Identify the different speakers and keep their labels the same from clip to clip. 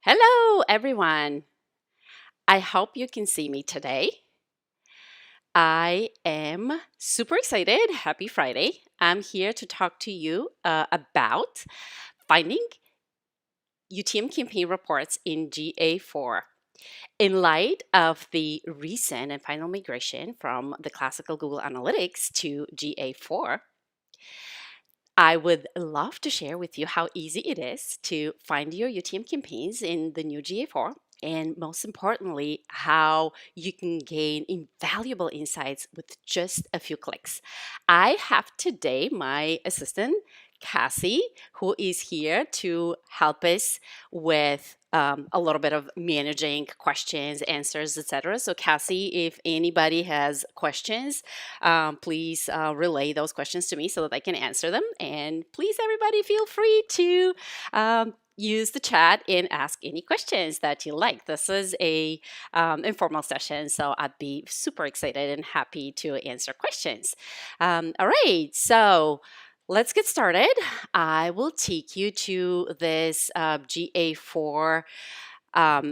Speaker 1: Hello, everyone. I hope you can see me today. I am super excited. Happy Friday. I'm here to talk to you about finding UTM campaign reports in GA4. In light of the recent and final migration from the classical Google Analytics to GA4, I would love to share with you how easy it is to find your UTM campaigns in the new GA4, and most importantly, how you can gain invaluable insights with just a few clicks. I have today my assistant, Cassie, who is here to help us with a little bit of managing questions, answers, etc. So, Cassie, if anybody has questions, please relay those questions to me so that I can answer them. And please, everybody, feel free to use the chat and ask any questions that you like. This is a informal session, so I'd be super excited and happy to answer questions. All right, so let's get started. I will take you to this GA4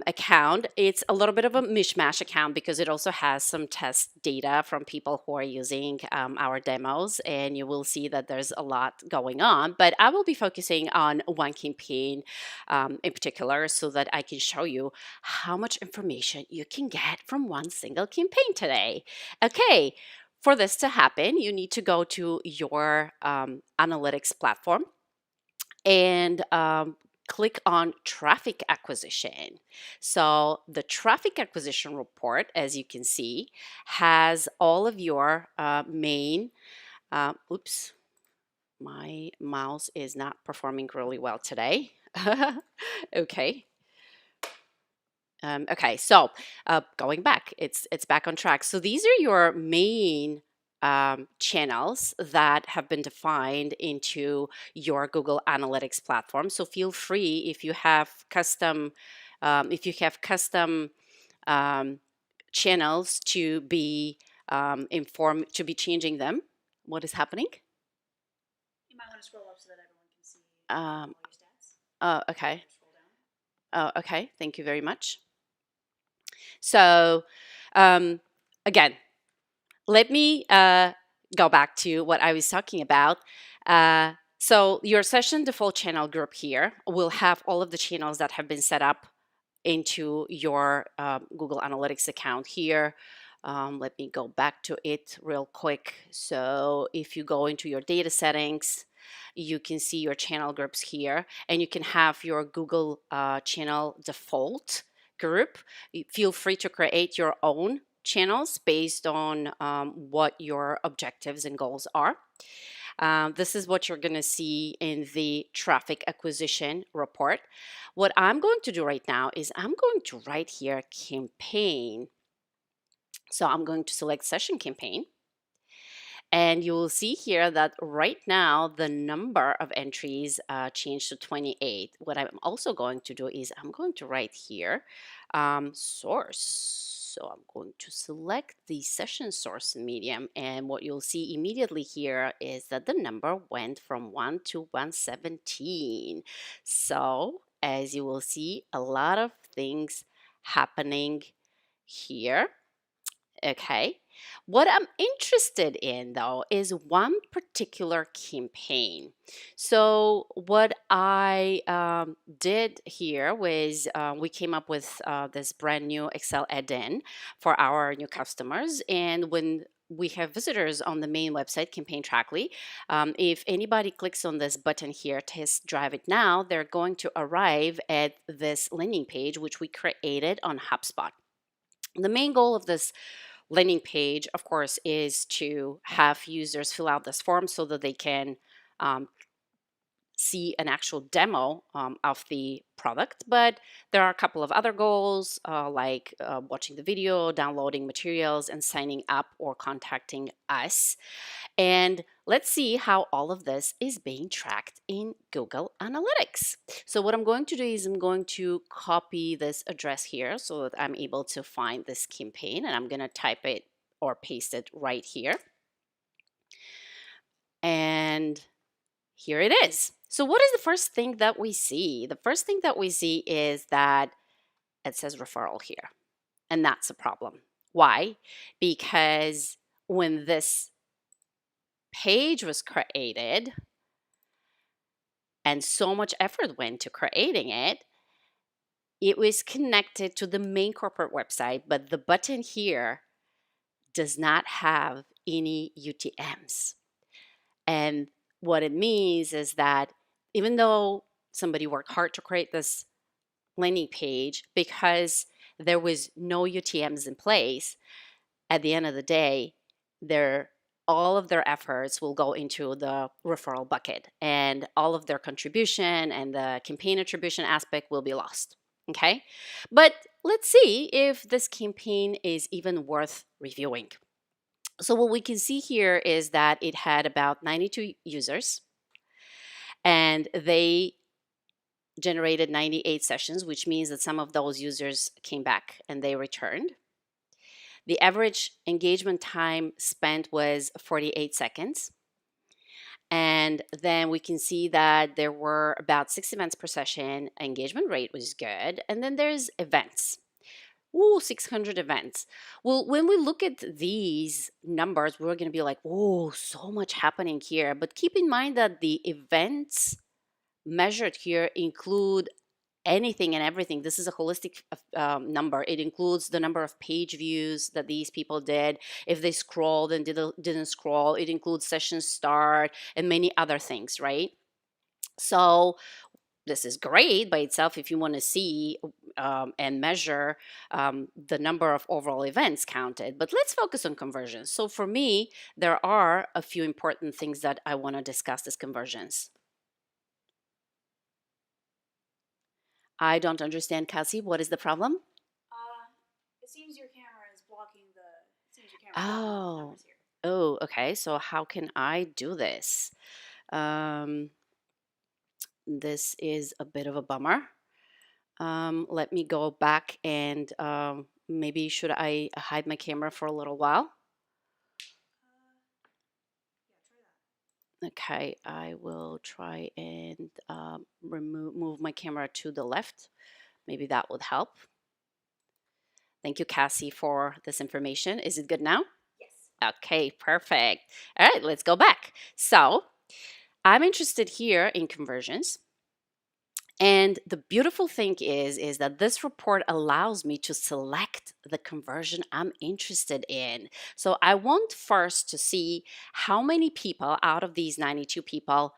Speaker 1: account. It's a little bit of a mishmash account because it also has some test data from people who are using our demos, and you will see that there's a lot going on. But I will be focusing on one campaign in particular so that I can show you how much information you can get from one single campaign today. Okay. For this to happen, you need to go to your analytics platform and click on traffic acquisition. So the traffic acquisition report, as you can see, has all of your main, oops, my mouse is not performing really well today. Okay. Okay, so going back, it's back on track. So these are your main channels that have been defined into your Google Analytics platform. So feel free if you have custom um, channels to be informed, to be changing them. What is happening?
Speaker 2: You might want to scroll up so that everyone can see
Speaker 1: Um,
Speaker 2: all your stats.
Speaker 1: oh, okay.
Speaker 2: Scroll down.
Speaker 1: Oh, okay. Thank you very much. So, again, let me go back to what I was talking about. So your session default channel group here will have all of the channels that have been set up into your Google Analytics account here. Let me go back to it real quick. So if you go into your data settings, you can see your channel groups here, and you can have your Google channel default group. Feel free to create your own channels based on what your objectives and goals are. This is what you're going to see in the traffic acquisition report. What I'm going to do right now is I'm going to write here campaign. So I'm going to select session campaign. And you will see here that right now the number of entries changed to 28. What I'm also going to do is I'm going to write here source. So I'm going to select the session source medium, and what you'll see immediately here is that the number went from 1 to 117. So as you will see, a lot of things happening here. Okay. What I'm interested in, though, is one particular campaign. So, what I did here was we came up with this brand new Excel add-in for our new customers. And when we have visitors on the main website, Campaign Trackly, if anybody clicks on this button here, Test Drive It Now, they're going to arrive at this landing page, which we created on HubSpot. The main goal of this landing page, of course, is to have users fill out this form so that they can um, see an actual demo of the product. But there are a couple of other goals like watching the video, downloading materials, and signing up or contacting us. And let's see how all of this is being tracked in Google Analytics. So what I'm going to do is I'm going to copy this address here so that I'm able to find this campaign, and I'm going to type it or paste it right here. And here it is. So what is the first thing that we see? The first thing that we see is that it says referral here. And that's a problem. Why? Because when this page was created and so much effort went to creating it, it was connected to the main corporate website, but the button here does not have any UTMs. And what it means is that even though somebody worked hard to create this landing page, because there was no UTMs in place, at the end of the day, all of their efforts will go into the referral bucket, and all of their contribution and the campaign attribution aspect will be lost. Okay, but let's see if this campaign is even worth reviewing. So what we can see here is that it had about 92 users, and they generated 98 sessions, which means that some of those users came back and they returned. The average engagement time spent was 48 seconds. And then we can see that there were about 6 events per session. Engagement rate was good. And then there's events. Ooh, 600 events. Well, when we look at these numbers, we're going to be like, oh, so much happening here. But keep in mind that the events measured here include anything and everything. This is a holistic number. It includes the number of page views that these people did, if they scrolled and didn't scroll. It includes session start and many other things, right? So this is great by itself if you want to see and measure the number of overall events counted. But let's focus on conversions. So for me, there are a few important things that I want to discuss as conversions. I don't understand, Cassie. What is the problem?
Speaker 2: It seems your camera is blocking the. It seems your camera is blocking the
Speaker 1: Oh,
Speaker 2: numbers here.
Speaker 1: oh, okay. So how can I do this? Um, this is a bit of a bummer. Let me go back and maybe should I hide my camera for a little while?
Speaker 2: Yeah, try that.
Speaker 1: Okay, I will try and move my camera to the left. Maybe that would help. Thank you, Cassie, for this information. Is it good now?
Speaker 2: Yes.
Speaker 1: Okay, perfect. All right, let's go back. So I'm interested here in conversions. And the beautiful thing is that this report allows me to select the conversion I'm interested in. So I want first to see how many people out of these 92 people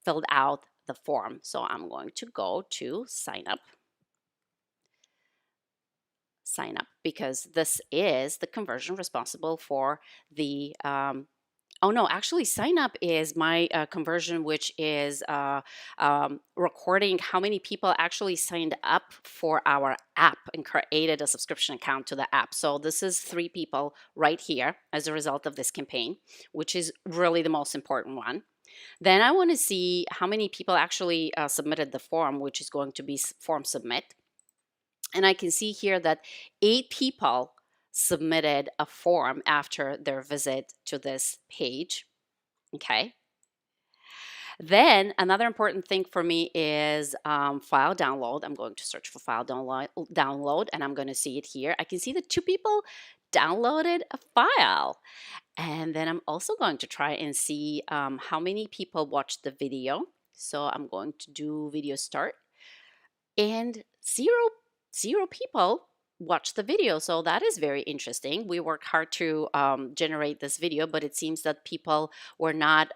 Speaker 1: filled out the form. So I'm going to go to sign up, because this is the conversion responsible for the oh no, actually, sign up is my conversion, which is recording how many people actually signed up for our app and created a subscription account to the app. So this is 3 people right here as a result of this campaign, which is really the most important one. Then I want to see how many people actually submitted the form, which is going to be form submit. And I can see here that 8 people submitted a form after their visit to this page. Okay. Then another important thing for me is file download. I'm going to search for file download, and I'm going to see it here. I can see that 2 people downloaded a file. And then I'm also going to try and see how many people watched the video. So I'm going to do video start, and zero people watched the video. So that is very interesting. We worked hard to generate this video, but it seems that people were not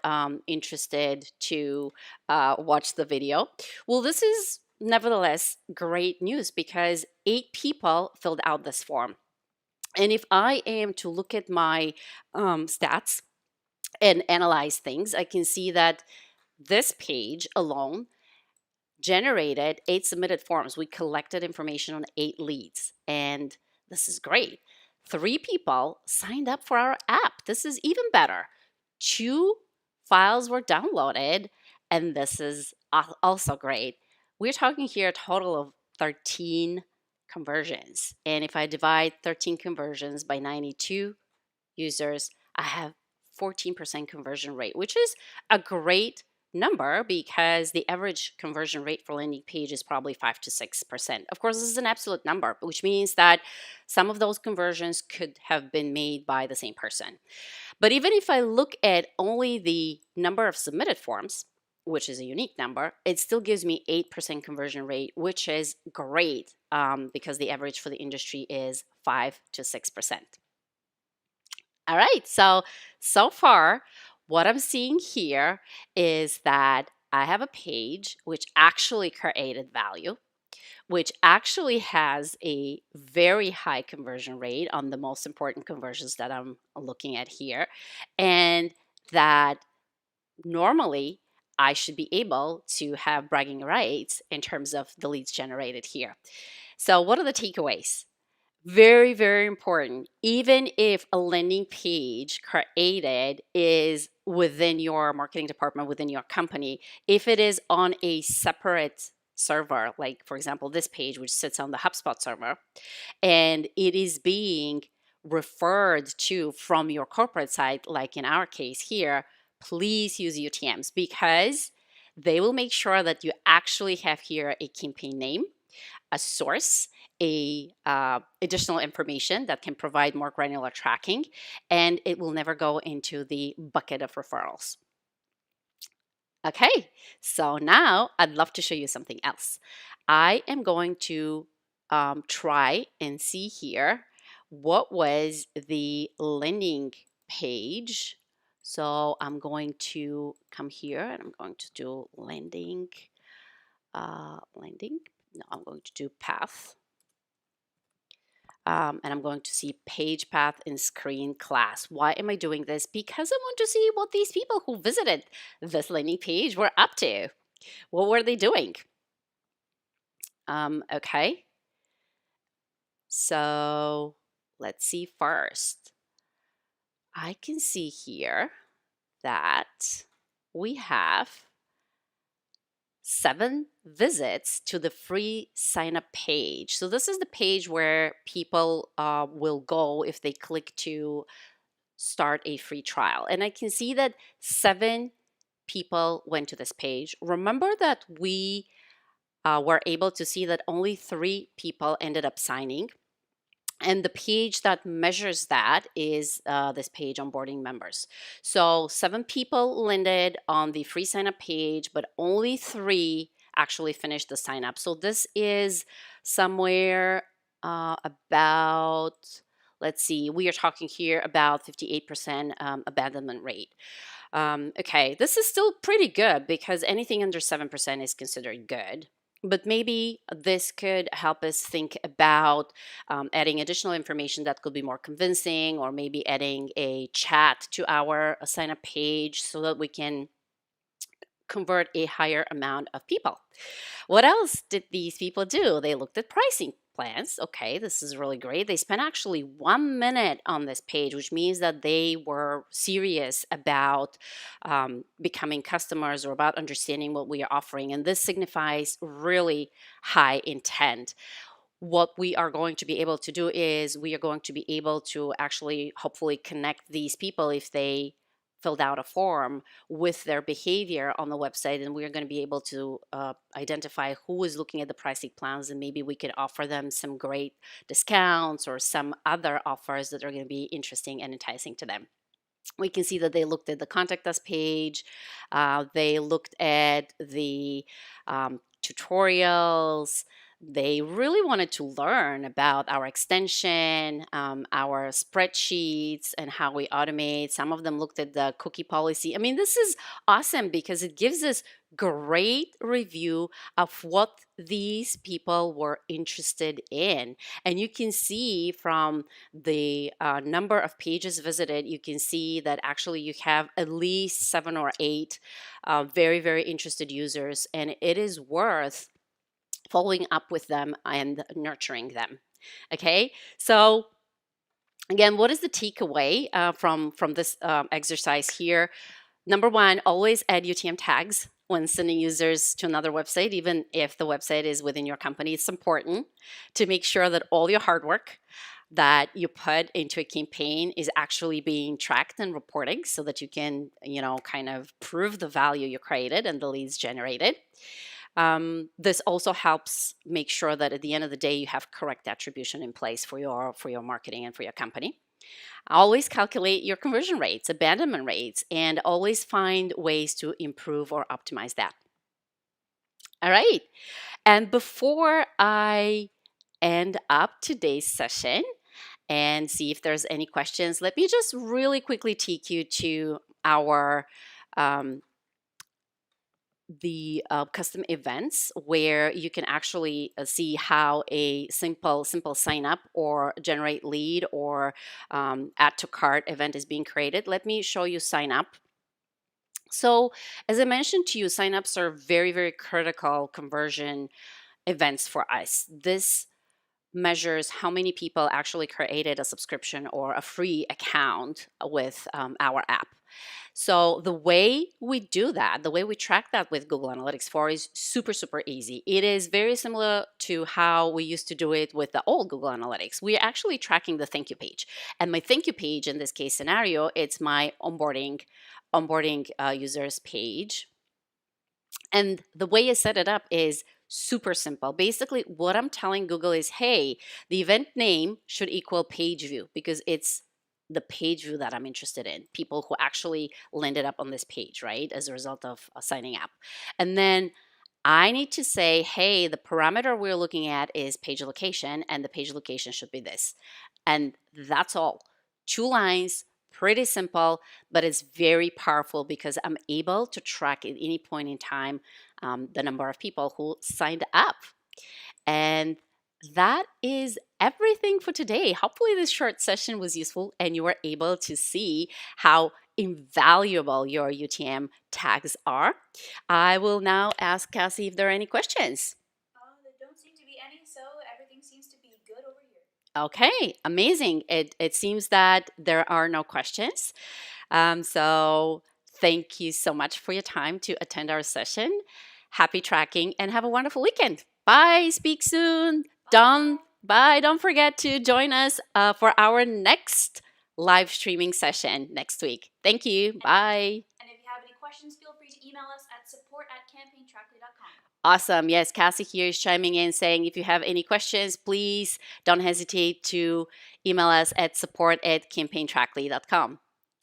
Speaker 1: interested to watch the video. Well, this is nevertheless great news because 8 people filled out this form. And if I am to look at my stats and analyze things, I can see that this page alone generated 8 submitted forms. We collected information on 8 leads, and this is great. 3 people signed up for our app. This is even better. 2 files were downloaded, and this is also great. We're talking here a total of 13 conversions. And if I divide 13 conversions by 92 users, I have 14% conversion rate, which is a great number because the average conversion rate for landing page is probably 5 to 6%. Of course, this is an absolute number, which means that some of those conversions could have been made by the same person. But even if I look at only the number of submitted forms, which is a unique number, it still gives me 8% conversion rate, which is great because the average for the industry is 5 to 6%. All right, so far, what I'm seeing here is that I have a page which actually created value, which actually has a very high conversion rate on the most important conversions that I'm looking at here, and that normally I should be able to have bragging rights in terms of the leads generated here. So, what are the takeaways? Very, very important. Even if a landing page created is within your marketing department, within your company, if it is on a separate server, like for example, this page, which sits on the HubSpot server, and it is being referred to from your corporate site, like in our case here, please use UTMs because they will make sure that you actually have here a campaign name, a source, a additional information that can provide more granular tracking, and it will never go into the bucket of referrals. Okay, so now I'd love to show you something else. I am going to try and see here what was the landing page. So I'm going to come here and I'm going to do landing. No, I'm going to do path. And I'm going to see page path in screen class. Why am I doing this? Because I want to see what these people who visited this landing page were up to. What were they doing? Okay, so let's see first. I can see here that we have 7 visits to the free sign up page. So this is the page where people will go if they click to start a free trial. And I can see that 7 people went to this page. Remember that we were able to see that only 3 people ended up signing. And the page that measures that is this page, onboarding members. So 7 people landed on the free sign up page, but only 3 actually finished the sign up. So this is somewhere about, let's see, we are talking here about 58% abandonment rate. Okay, this is still pretty good because anything under 7% is considered good. But maybe this could help us think about adding additional information that could be more convincing, or maybe adding a chat to our sign up page so that we can convert a higher amount of people. What else did these people do? They looked at pricing plans. Okay, this is really great. They spent actually 1 minute on this page, which means that they were serious about becoming customers or about understanding what we are offering. And this signifies really high intent. What we are going to be able to do is we are going to be able to actually hopefully connect these people if they filled out a form with their behavior on the website, and we're going to be able to identify who is looking at the pricing plans, and maybe we could offer them some great discounts or some other offers that are going to be interesting and enticing to them. We can see that they looked at the contact us page, they looked at the tutorials. They really wanted to learn about our extension, our spreadsheets, and how we automate. Some of them looked at the cookie policy. I mean, this is awesome because it gives us great review of what these people were interested in. And you can see from the number of pages visited, you can see that actually you have at least 7 or 8 very, very interested users, and it is worth following up with them and nurturing them. Okay, so again, what is the takeaway from this exercise here? Number 1, always add UTM tags when sending users to another website, even if the website is within your company. It's important to make sure that all your hard work that you put into a campaign is actually being tracked and reporting so that you can, kind of prove the value you created and the leads generated. This also helps make sure that at the end of the day you have correct attribution in place for your marketing and for your company. Always calculate your conversion rates, abandonment rates, and always find ways to improve or optimize that. All right. And before I end up today's session and see if there's any questions, let me just really quickly take you to our the custom events where you can actually see how a simple sign up or generate lead or add to cart event is being created. Let me show you sign up. So as I mentioned to you, signups are very, very critical conversion events for us. This measures how many people actually created a subscription or a free account with our app. So the way we do that, the way we track that with Google Analytics 4 is super, super easy. It is very similar to how we used to do it with the old Google Analytics. We're actually tracking the thank you page. And my thank you page in this case scenario, it's my onboarding users page. And the way I set it up is super simple. Basically, what I'm telling Google is, hey, the event name should equal page view because it's the page view that I'm interested in, people who actually landed up on this page, right, as a result of signing up. And then I need to say, hey, the parameter we're looking at is page location, and the page location should be this. And that's all. 2 lines, pretty simple, but it's very powerful because I'm able to track at any point in time the number of people who signed up. And that is everything for today. Hopefully this short session was useful and you were able to see how invaluable your UTM tags are. I will now ask Cassie if there are any questions.
Speaker 2: There don't seem to be any, so everything seems to be good over here.
Speaker 1: Okay, amazing. It seems that there are no questions. So thank you so much for your time to attend our session. Happy tracking and have a wonderful weekend. Bye. Speak soon. Bye. Don't forget to join us for our next live streaming session next week. Thank you. Bye.
Speaker 2: And if you have any questions, feel free to email us at support@campaigntrackly.com.
Speaker 1: Awesome. Yes, Cassie here is chiming in saying if you have any questions, please don't hesitate to email us at support@campaigntrackly.com.